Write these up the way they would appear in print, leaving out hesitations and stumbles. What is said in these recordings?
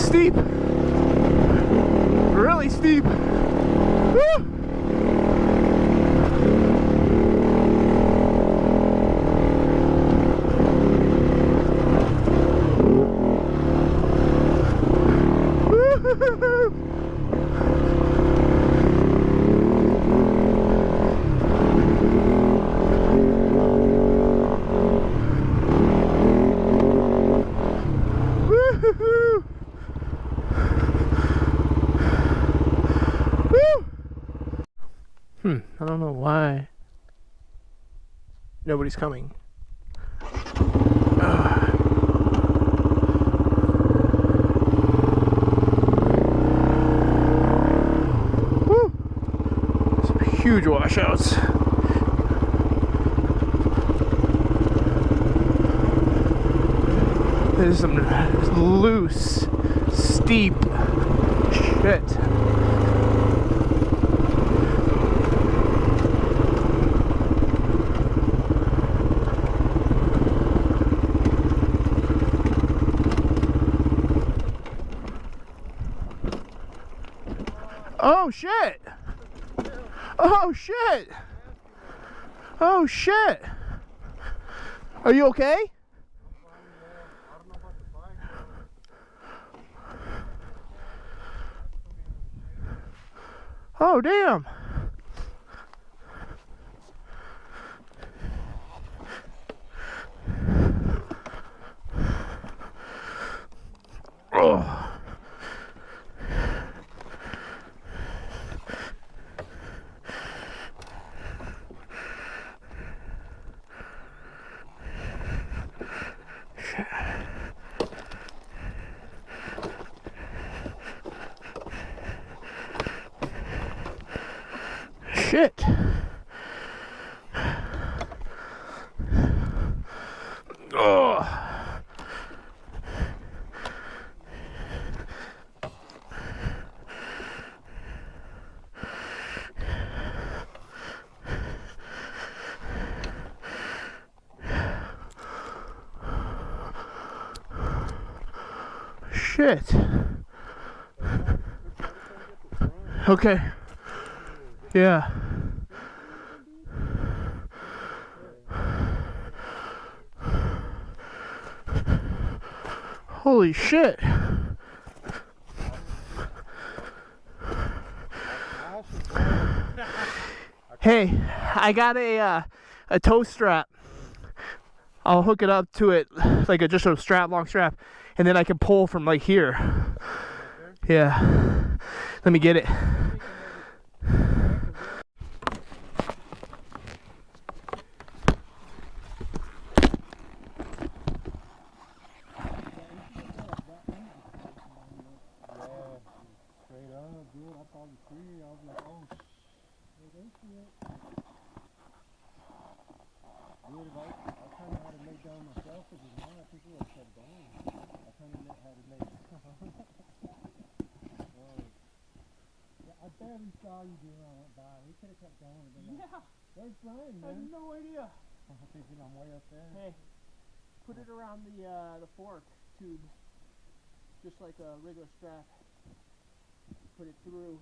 steep. Really steep. Woo! I don't know why nobody's coming. Woo! Some huge washouts. There's some loose, steep shit. Oh shit! Oh shit! Oh shit! Are you okay? Oh damn! Oh. Shit. Oh. Shit. Okay. Yeah. Holy shit. Hey, I got a tow strap. I'll hook it up to it like just a strap, long strap, and then I can pull from like here. Yeah. Let me get it. I barely saw you do when I went by. We could have kept going. Yeah. Where's Brian, man? I have no idea. I'm thinking I'm way up there. Hey, put it around the fork tube, just like a regular strap. Put it through.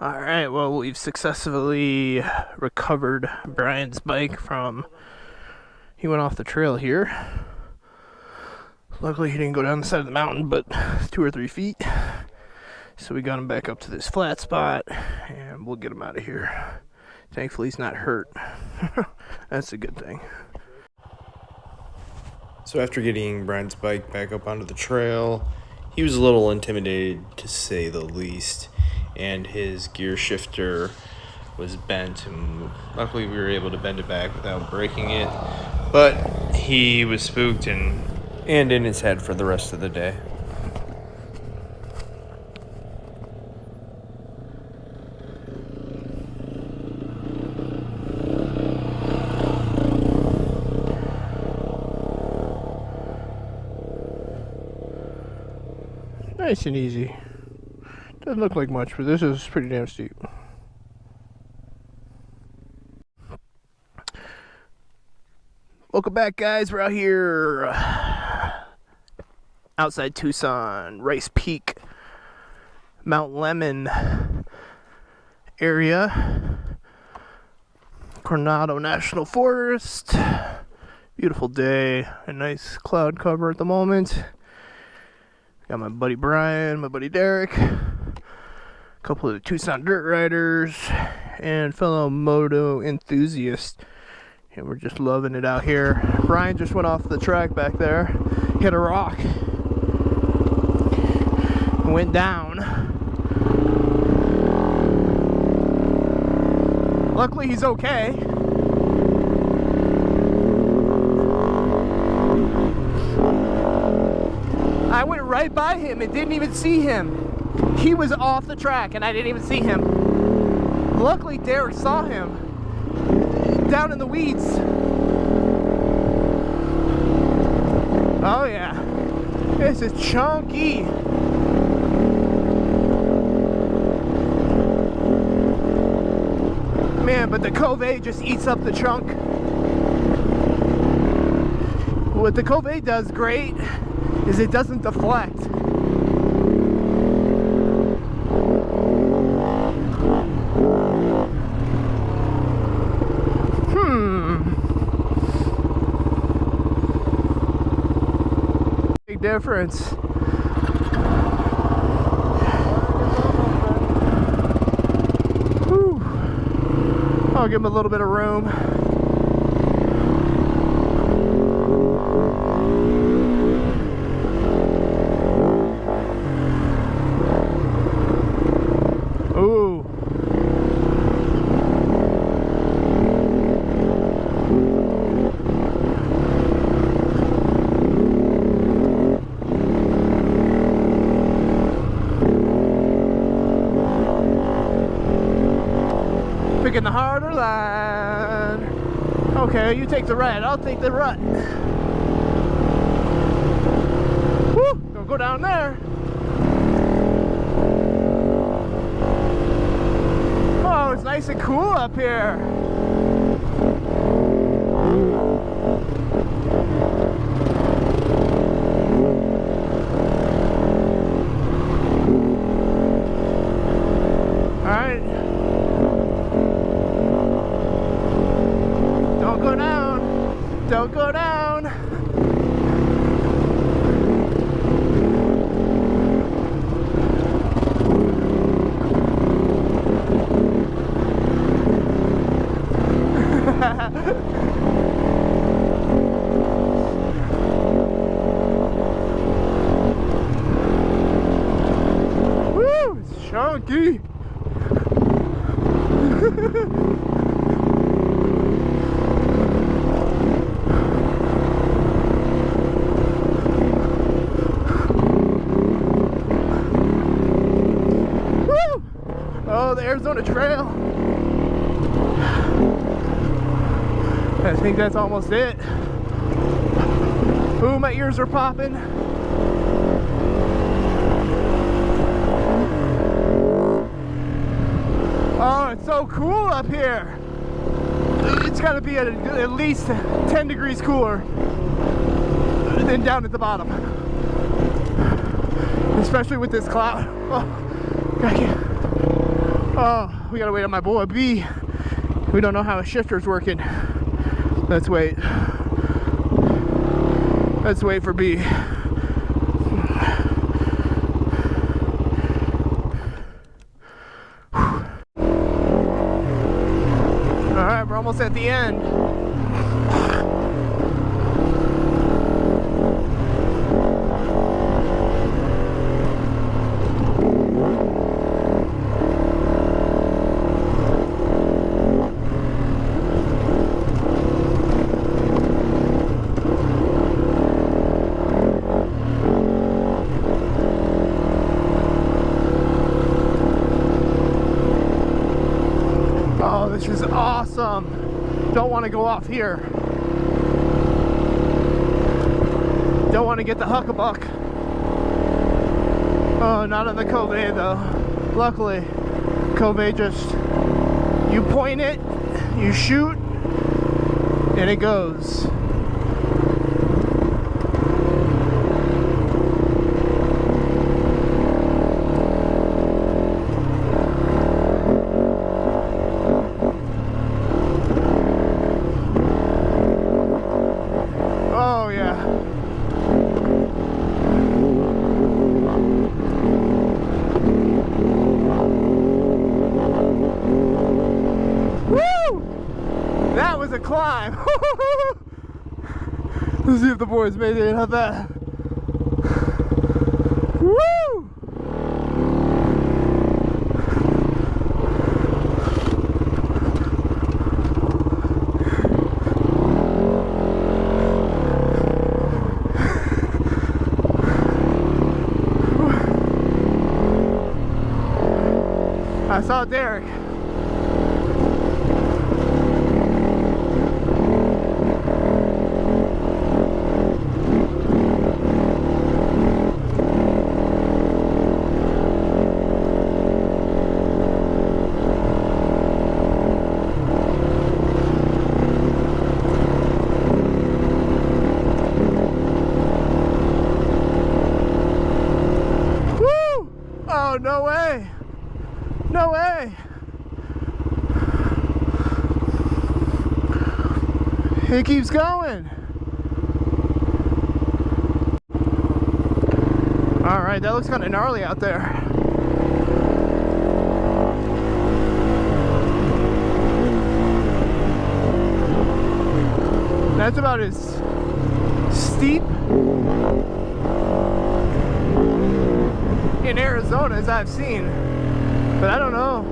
Alright, well, we've successfully recovered Brian's bike from... He went off the trail here. Luckily he didn't go down the side of the mountain, but 2 or 3 feet. So we got him back up to this flat spot, and we'll get him out of here. Thankfully, he's not hurt. That's a good thing. So after getting Brian's bike back up onto the trail, he was a little intimidated, to say the least, and his gear shifter was bent, and luckily we were able to bend it back without breaking it, but he was spooked and in his head for the rest of the day. Nice and easy. Doesn't look like much, but this is pretty damn steep. Welcome back, guys. We're out here outside Tucson, Rice Peak, Mount Lemmon area, Coronado National Forest. Beautiful day, a nice cloud cover at the moment. Got my buddy Brian, my buddy Derek, a couple of the Tucson dirt riders, and fellow moto enthusiasts. And we're just loving it out here. Brian just went off the track back there, hit a rock, went down. Luckily he's okay. I went right by him and didn't even see him. He was off the track and I didn't even see him. Luckily Derek saw him down in the weeds. Oh yeah, this is chunky. Man, but the Kove just eats up the chunk. What the Kove does great is it doesn't deflect. Big difference. Whew. I'll give him a little bit of room. Ooh. Picking the harder line. Okay, you take the right, I'll take the rut. Woo! Don't go down there. Oh, it's nice and cool up here. Alright. Don't go down. Don't go down. Woo! It's chunky. Woo! Oh, the Arizona Trail. I think that's almost it. Ooh, my ears are popping. Oh, it's so cool up here. It's got to be at least 10 degrees cooler than down at the bottom. Especially with this cloud. Oh, I can't. Oh, we gotta wait on my boy B. We don't know how a shifter's working. Let's wait. Let's wait for B. almost at the end. Oh, this is awesome. Don't want to go off here. Don't want to get the huckabuck. Oh, not on the Kove though. Luckily, Kove just, you point it, you shoot, and it goes. Oh yeah. Woo! That was a climb. Let's see if the boys made it on that. Woo! I saw Derek. Woo! Oh, no way. No way! It keeps going. Alright, that looks kind of gnarly out there. That's about as steep in Arizona as I've seen. But I don't know.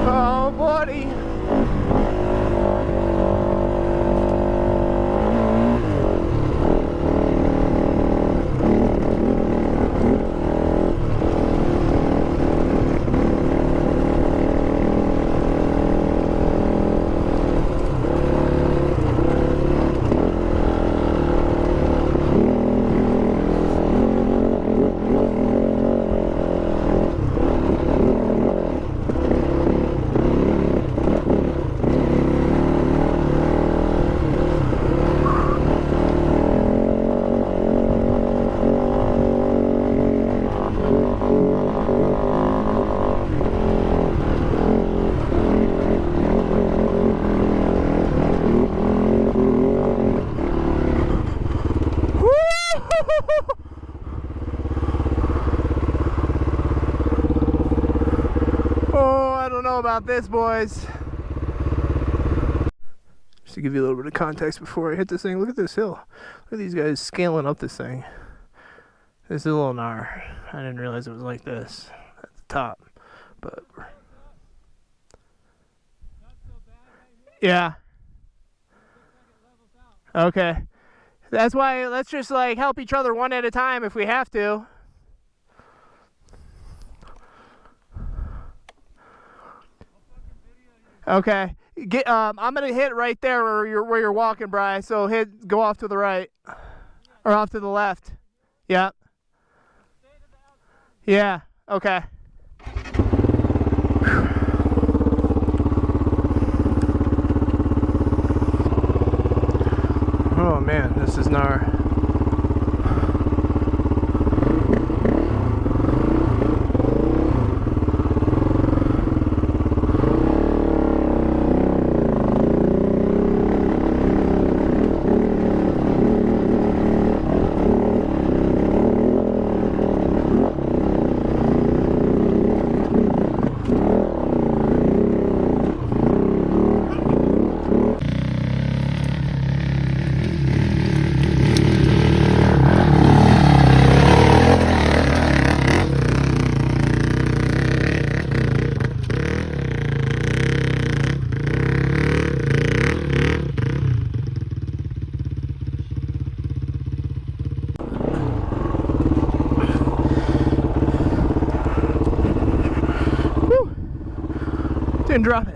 Oh, buddy. Oh, I don't know about this, boys. Just to give you a little bit of context before I hit this thing, look at this hill. Look at these guys scaling up this thing. This is a little gnar. I didn't realize it was like this at the top, but yeah. Okay. That's why let's just like help each other one at a time if we have to. Okay. I'm gonna hit right there where you're walking, Bri. So go off to the right, or off to the left. Yep. Yeah. Okay. Oh man, this is gnar. Didn't drop it.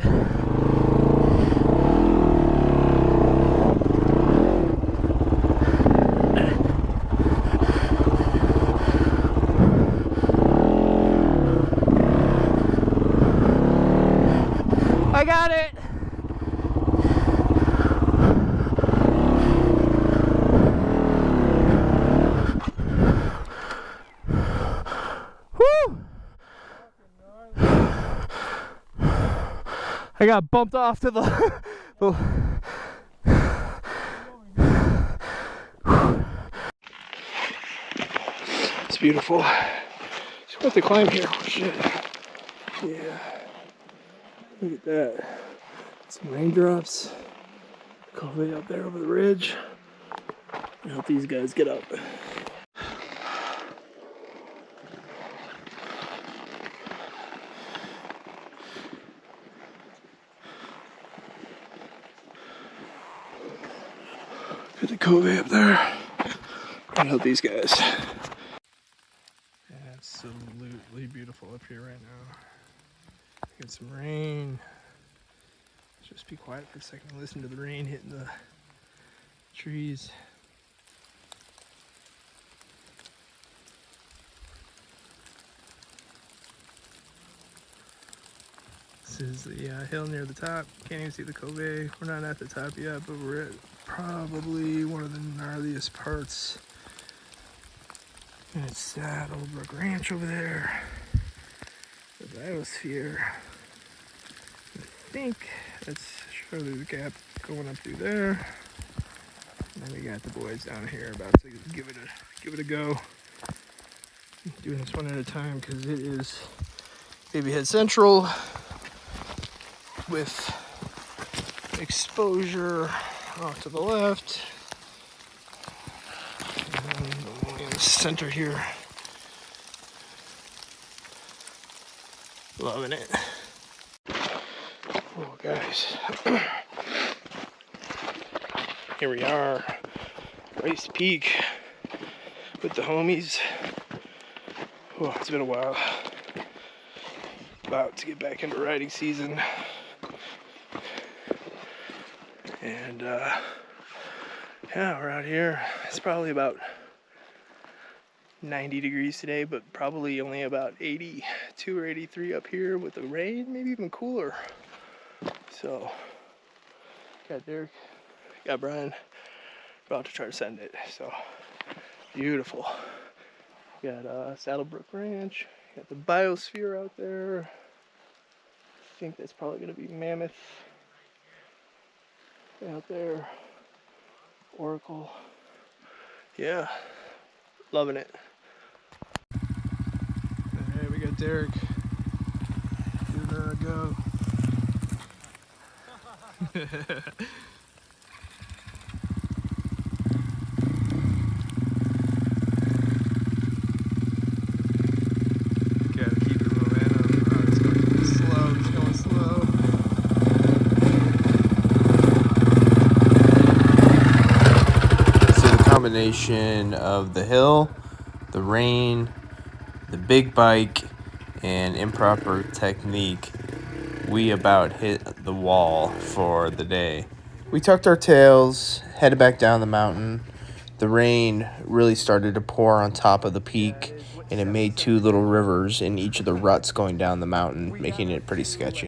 I got it. Woo! I got bumped off to the It's beautiful. It's worth the climb here. Oh, shit. Yeah. Look at that. Some raindrops. Kove up there over the ridge. I hope these guys get up. Got the Kove up there. I hope these guys. Absolutely beautiful up here right now. Get some rain. Just be quiet for a second and listen to the rain hitting the trees. This is the hill near the top. Can't even see the Kove. We're not at the top yet, but we're at probably one of the gnarliest parts. And it's that old Brook Ranch over there. The biosphere. I think that's surely the gap going up through there. And then we got the boys down here about to give it a go. Doing this one at a time because it is Baby Head Central with exposure off to the left. And then in the center here. Loving it. Oh, guys. Here we are, Rice Peak with the homies. Oh, it's been a while. About to get back into riding season. And yeah, we're out here. It's probably about 90 degrees today, but probably only about 82 or 83 up here with the rain, maybe even cooler. So, got Derek, got Brian, about to try to send it. So, beautiful. Got Saddlebrook Ranch, got the biosphere out there. I think that's probably going to be Mammoth out there. Oracle. Yeah, loving it. Alright, we got Derek. Giving her a go. Gotta keep your momentum. Oh, it's going slow. It's going slow. So the combination of the hill, the rain, the big bike, and improper technique, we about hit the wall for the day. We tucked our tails, headed back down the mountain. The rain really started to pour on top of the peak, and it made two little rivers in each of the ruts going down the mountain, making it pretty sketchy.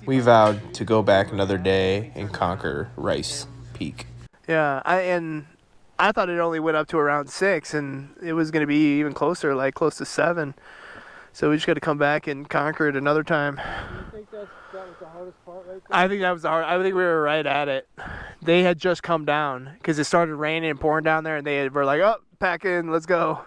We vowed to go back another day and conquer Rice Peak. Yeah, I thought it only went up to around 6, and it was going to be even closer, like close to 7. So we just got to come back and conquer it another time. You think that was the hardest part right there? I think that was the hard. I think we were right at it. They had just come down because it started raining and pouring down there, and they were like, "Oh, pack in, let's go."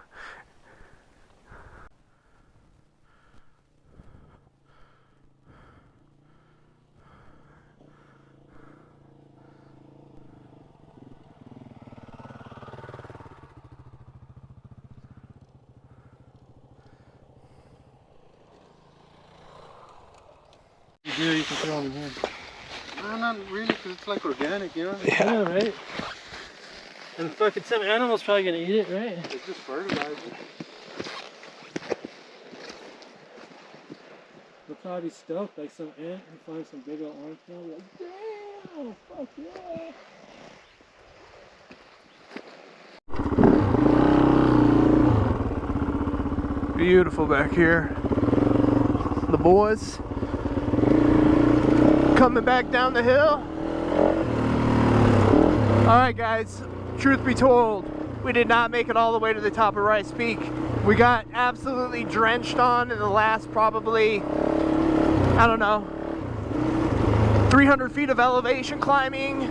You can throw them in here. No, not really, because it's like organic, you know? Yeah, right? And fucking some animal's probably gonna eat it, right? It's just fertilizer. probably stoked, like some ant who finds some big old orange peel, like, damn, fuck yeah. Beautiful back here. The boys coming back down the hill. Alright guys, truth be told, we did not make it all the way to the top of Rice Peak. We got absolutely drenched on in the last probably, I don't know, 300 feet of elevation climbing,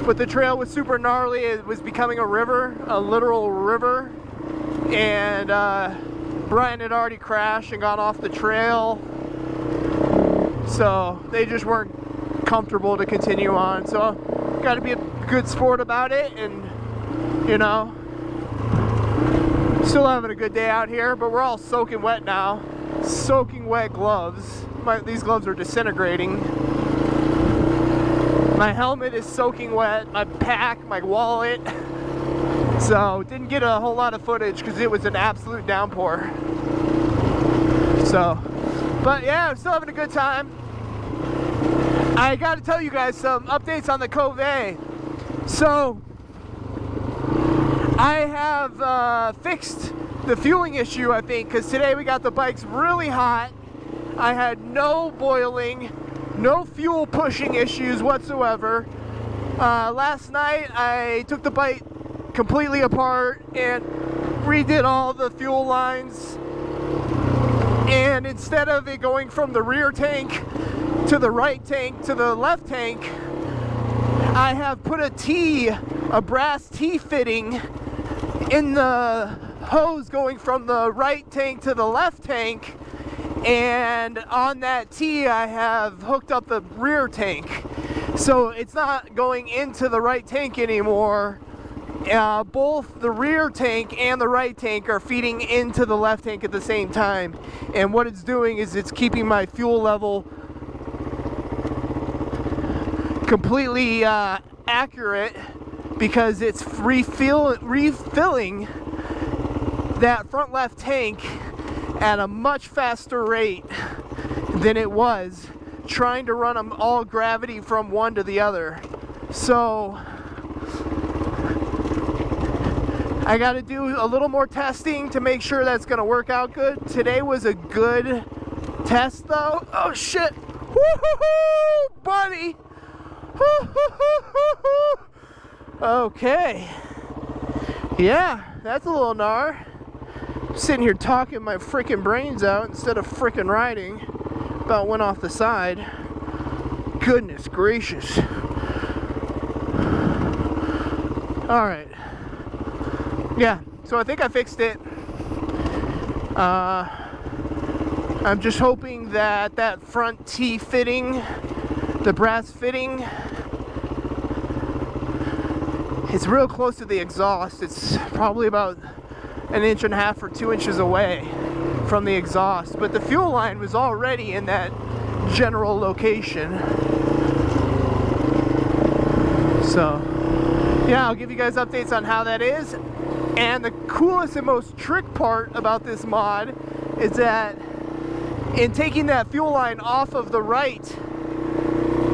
but the trail was super gnarly. It was becoming a river, a literal river, and Brian had already crashed and gone off the trail, so they just weren't comfortable to continue on. So got to be a good sport about it, and you know, still having a good day out here, but we're all soaking wet now. Soaking wet gloves. These gloves are disintegrating. My helmet is soaking wet, my pack, my wallet. So didn't get a whole lot of footage because it was an absolute downpour. So, but yeah, I'm still having a good time. I got to tell you guys some updates on the Kove. So I have fixed the fueling issue, I think, because today we got the bikes really hot. I had no boiling, no fuel pushing issues whatsoever. Last night I took the bike completely apart and redid all the fuel lines, and instead of it going from the rear tank to the right tank to the left tank, I have put a brass T fitting in the hose going from the right tank to the left tank, and on that T I have hooked up the rear tank, so it's not going into the right tank anymore. Both the rear tank and the right tank are feeding into the left tank at the same time, and what it's doing is it's keeping my fuel level completely accurate, because it's refilling that front left tank at a much faster rate than it was trying to run them all gravity from one to the other. So I got to do a little more testing to make sure that's going to work out good. Today was a good test though. Oh shit. Woo-hoo-hoo, buddy. Woo-hoo-hoo-hoo-hoo. Okay. Yeah, that's a little gnar. Sitting here talking my freaking brains out instead of freaking riding. About went off the side. Goodness gracious. Alright. Yeah, so I think I fixed it. I'm just hoping that that front T fitting, the brass fitting, it's real close to the exhaust. It's probably about 1.5 inches or 2 inches away from the exhaust, but the fuel line was already in that general location. So yeah, I'll give you guys updates on how that is. And the coolest and most trick part about this mod is that in taking that fuel line off of the right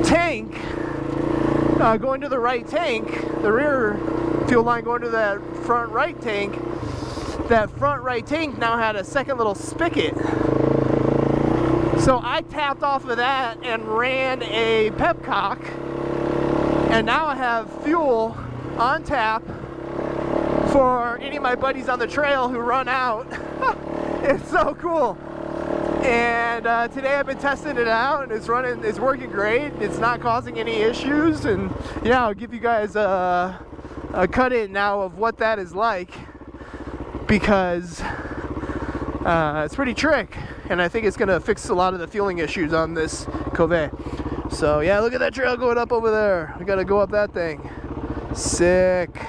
tank, going to the right tank, the rear fuel line going to that front right tank, that front right tank now had a second little spigot. So I tapped off of that and ran a pepcock, and now I have fuel on tap for any of my buddies on the trail who run out. It's so cool. And today I've been testing it out, and it's working great. It's not causing any issues, and yeah, I'll give you guys a cut in now of what that is like, because it's pretty trick, and I think it's gonna fix a lot of the fueling issues on this Kove. So yeah, look at that trail going up over there. We gotta go up that thing. Sick.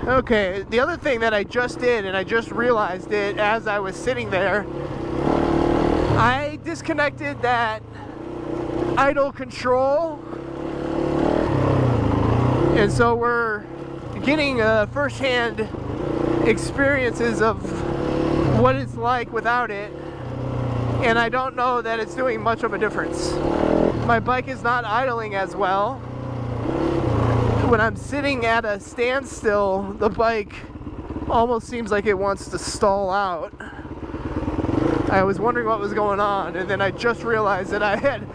Okay, the other thing that I just did, and I just realized it as I was sitting there, I disconnected that idle control, and so we're getting first-hand experiences of what it's like without it. and I don't know that it's doing much of a difference. My bike is not idling as well. When I'm sitting at a standstill, the bike almost seems like it wants to stall out. I was wondering what was going on, and then I just realized that I had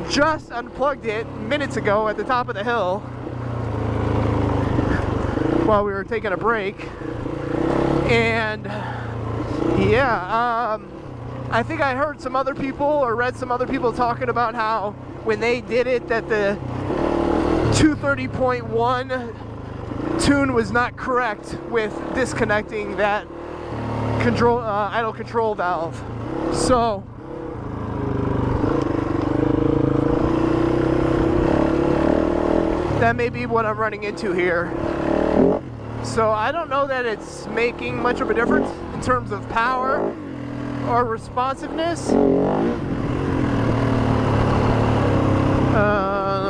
just unplugged it minutes ago at the top of the hill while we were taking a break. And yeah, I think I heard some other people or read some other people talking about how when they did it that the 230.1 tune was not correct with disconnecting that control idle control valve. So that may be what I'm running into here. So I don't know that it's making much of a difference in terms of power or responsiveness.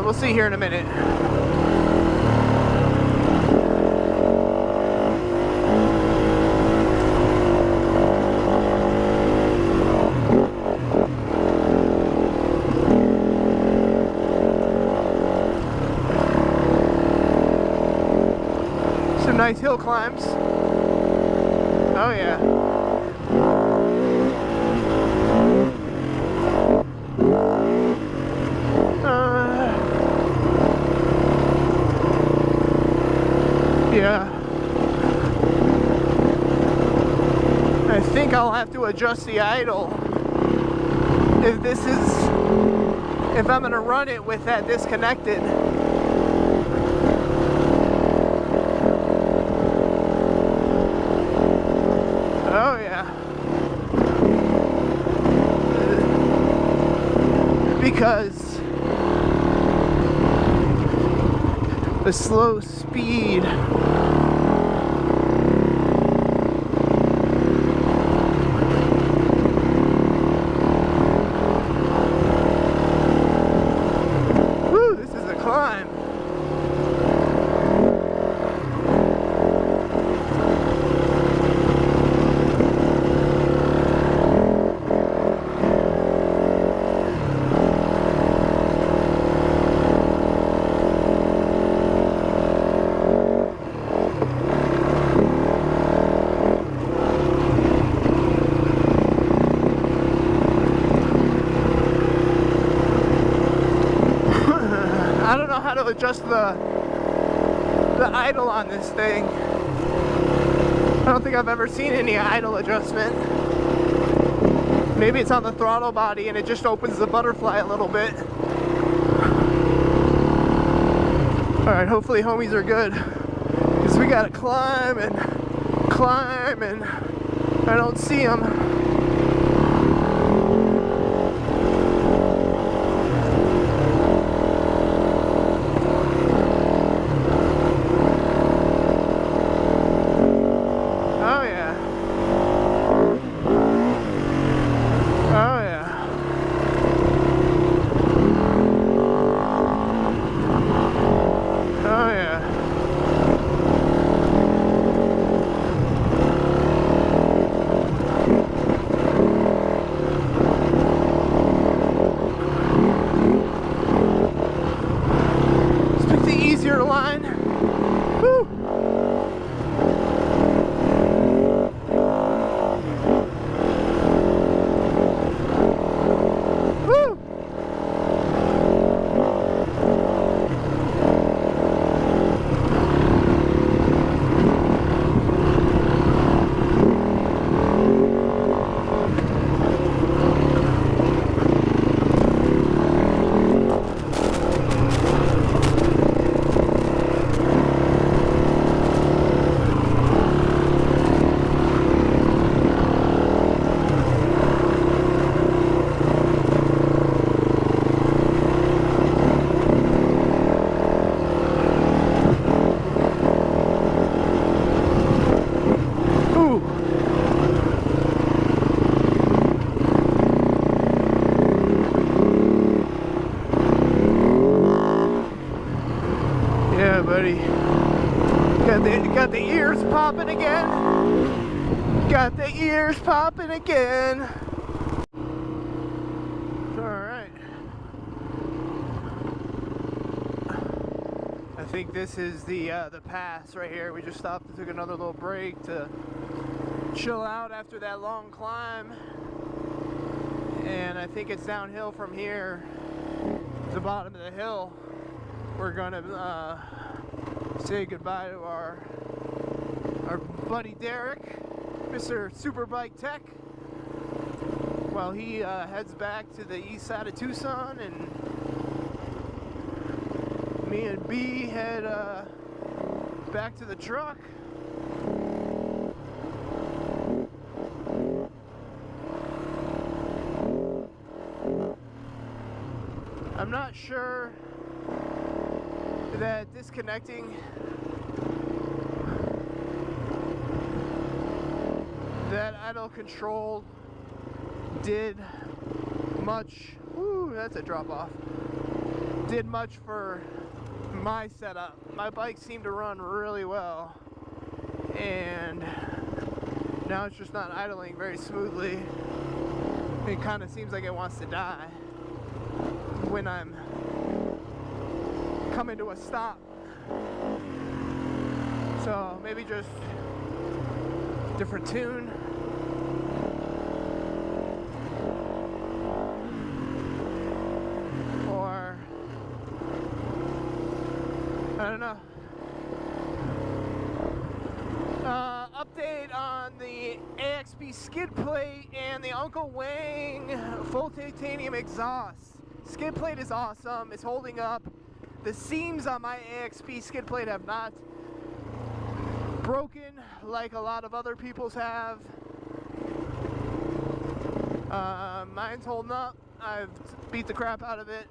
We'll see here in a minute. Some nice hill climbs. Oh yeah. Yeah. I think I'll have to adjust the idle if I'm gonna run it with that disconnected. Oh yeah. Because the slow speed to adjust the idle on this thing. I don't think I've ever seen any idle adjustment. Maybe it's on the throttle body and it just opens the butterfly a little bit. Alright, hopefully homies are good, because we gotta climb and I don't see them. Buddy, got the ears popping again. Got the ears popping again. I think this is the pass right here. We just stopped and took another little break to chill out after that long climb. And I think it's downhill from here to the bottom of the hill. We're gonna say goodbye to our buddy Derek, Mr. Superbike Tech, while he heads back to the east side of Tucson, and me and B head back to the truck. I'm not sure that disconnecting that idle control did much. Ooh, that's a drop off. Did much for my setup. My bike seemed to run really well, and now it's just not idling very smoothly. It kind of seems like it wants to die when I'm coming to a stop. So maybe just different tune. Or I don't know. Update on the AXP skid plate and the Uncle Wang full titanium exhaust. Skid plate is awesome. It's holding up. The seams on my AXP skid plate have not broken like a lot of other people's have. Mine's holding up. I've beat the crap out of it.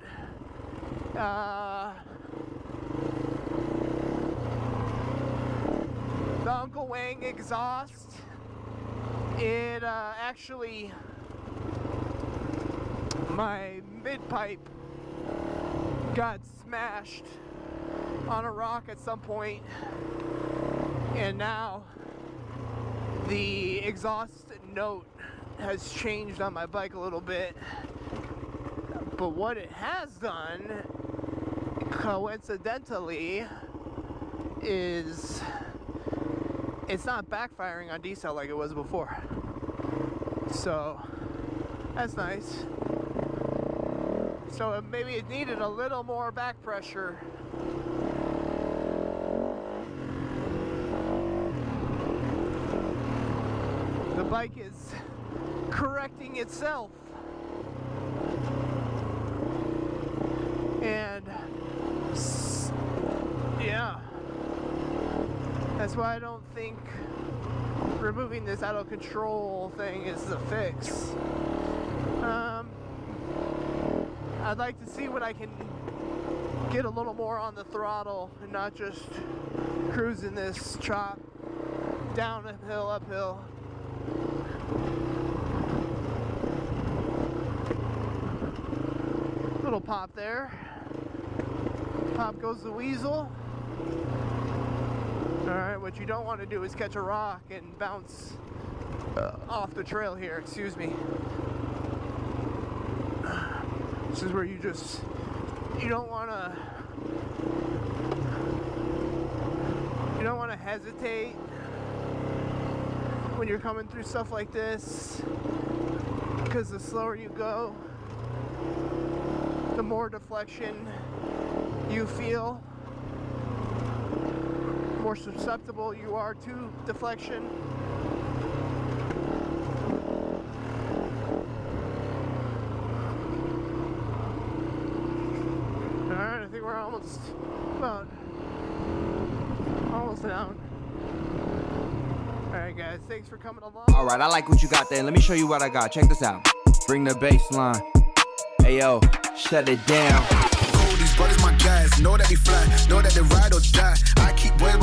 The Uncle Wang exhaust, it actually, my mid pipe got smashed on a rock at some point, and now the exhaust note has changed on my bike a little bit. But what it has done, coincidentally, is it's not backfiring on decel like it was before. So that's nice. So maybe it needed a little more back pressure. The bike is correcting itself. And yeah, that's why I don't think removing this idle control thing is the fix. I'd like to see what I can get a little more on the throttle and not just cruising this chop downhill, uphill. Little pop there. Pop goes the weasel. Alright, what you don't want to do is catch a rock and bounce off the trail here, excuse me. This is where you don't want to hesitate when you're coming through stuff like this, because the slower you go, the more deflection you feel, more susceptible you are to deflection. Alright, I think we're almost down. Alright guys, thanks for coming along. Alright, I like what you got there. Let me show you what I got. Check this out. Bring the bass line. Hey yo, shut it down. These brothers my guys, know that they fly, know that they ride or die. I keep wearing